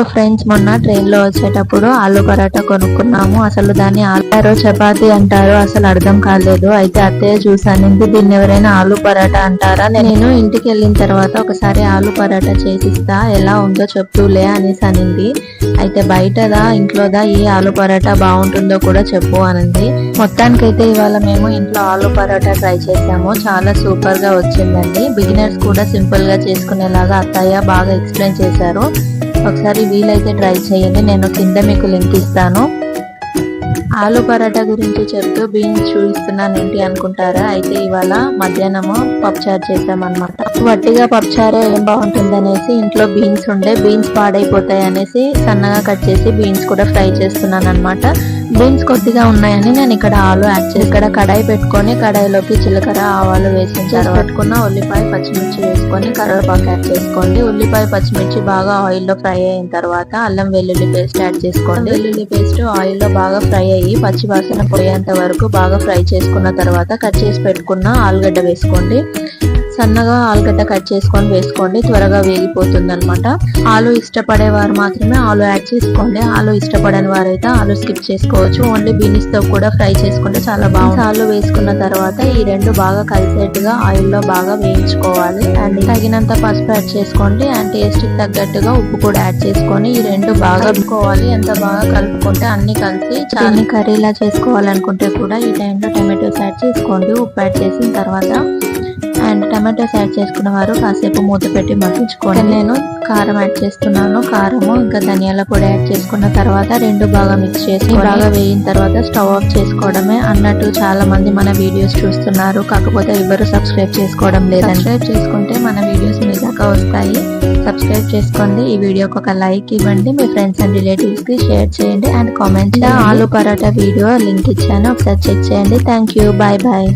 Friends, మొన్న train లో వచ్చేటప్పుడు ఆలు పరాటా కొనుక్కున్నాము. అసలు దాన్ని ఆలు చపాతి అంటారు, అసలు అర్థం కాలేదు. అయితే అత్తయ్య చూసానింది, దీన్ని ఎవరైనా ఆలు పరాటా అంటారా? నేను ఇంటికి వెళ్ళిన తర్వాత ఒకసారి ఆలు పరాటా చేసిస్తా, ఎలా ఉందో చెప్తూలే అనేసి అనింది. అయితే బయటదా ఇంట్లోదా ఏ ఆలు పరాటా బాగుంటుందో కూడా చెప్పు అనింది. మొత్తానికైతే ఇవాళ మేము ఇంట్లో ఆలు పరాటా ట్రై చేసాము. చాలా సూపర్ గా వచ్చిందండి. బిగినర్స్ కూడా సింపుల్ గా చేసుకునేలాగా అత్తయ్య బాగా ఎక్స్ప్లెయిన్ చేశారు. ఒకసారి వీలైతే ట్రై చేయండి, నేను కింద మీకు లింక్ ఇస్తాను. ఆలు పరాటా గురించి చెప్తూ బీన్స్ చూపిస్తున్నాను ఏంటి అనుకుంటారా? అయితే ఇవాళ మధ్యాహ్నము పప్పుచారు చేసామన్నమాట. వట్టిగా పప్పుచారే ఏం బాగుంటుంది అనేసి ఇంట్లో బీన్స్ ఉండే, బీన్స్ పాడైపోతాయి అనేసి సన్నగా కట్ చేసి బీన్స్ కూడా ఫ్రై చేస్తున్నాను అనమాట. బీన్స్ కొద్దిగా ఉన్నాయని నేను ఇక్కడ ఆలు యాడ్ చేసి ఇక్కడ కడాయి పెట్టుకొని కడాయిలోకి జీలకర్ర ఆవాలు వేసిన తర్వాత పెట్టుకున్న ఉల్లిపాయ పచ్చిమిర్చి వేసుకొని కరివేపాకు యాడ్ చేసుకోండి. ఉల్లిపాయ పచ్చిమిర్చి బాగా ఆయిల్లో ఫ్రై అయిన తర్వాత అల్లం వెల్లుల్లి పేస్ట్ యాడ్ చేసుకోండి. వెల్లుల్లి పేస్ట్ ఆయిల్లో బాగా ఫ్రై అయ్యి పచ్చి వాసన పోయేంత వరకు బాగా ఫ్రై చేసుకున్న తర్వాత కట్ చేసి పెట్టుకున్న ఆలుగడ్డ వేసుకోండి. సన్నగా ఆలుగడ్డ కట్ చేసుకొని వేసుకోండి, త్వరగా వేగిపోతుంది అనమాట. ఆలు ఇష్టపడేవారు మాత్రమే ఆలు యాడ్ చేసుకోండి. ఆలు ఇష్టపడని వారైతే ఆలు స్కిప్ చేసుకోవచ్చు. ఓన్లీ బీన్స్ తో కూడా ఫ్రై చేసుకుంటే చాలా బాగుంటుంది. ఆలు వేసుకున్న తర్వాత ఈ రెండు బాగా కలిసేట్టుగా ఆయిల్లో బాగా వేయించుకోవాలి. అండ్ తగినంత పసుపు యాడ్ చేసుకోండి. అండ్ టేస్ట్ కి తగ్గట్టుగా ఉప్పు కూడా యాడ్ చేసుకొని ఈ రెండు బాగా కలుపుకోవాలి. ఎంత బాగా కలుపుకుంటే అన్ని కలిసి చాలా కర్రీలా చేసుకోవాలనుకుంటే కూడా ఈ టైంలో టమాటోస్ యాడ్ చేసుకోండి. ఉప్పు యాడ్ చేసిన తర్వాత అండ్ టమాటోస్ యాడ్ చేసుకున్న వారు కాసేపు మూత పెట్టి మగ్గించుకోండి. నేను కారం యాడ్ చేస్తున్నాను. కారము ఇంకా ధనియాల పొడి యాడ్ చేసుకున్న తర్వాత రెండు బాగా మిక్స్ చేసి బాగా వేయిన తర్వాత స్టవ్ ఆఫ్ చేసుకోవడమే. అన్నట్టు చాలా మంది మన వీడియోస్ చూస్తున్నారు, కాకపోతే ఎవరు సబ్స్క్రైబ్ చేసుకోవడం లేదు. సబ్స్క్రైబ్ చేసుకుంటే మన వీడియోస్ మీ దాకా వస్తాయి. సబ్స్క్రైబ్ చేసుకోండి. ఈ వీడియోకి ఒక లైక్ ఇవ్వండి, మీ ఫ్రెండ్స్ అండ్ రిలేటివ్స్ కి షేర్ చేయండి and comment. Aloo paratha video link ఇచ్చాను, ఒకసారి చెక్ చేయండి. Thank you, bye bye.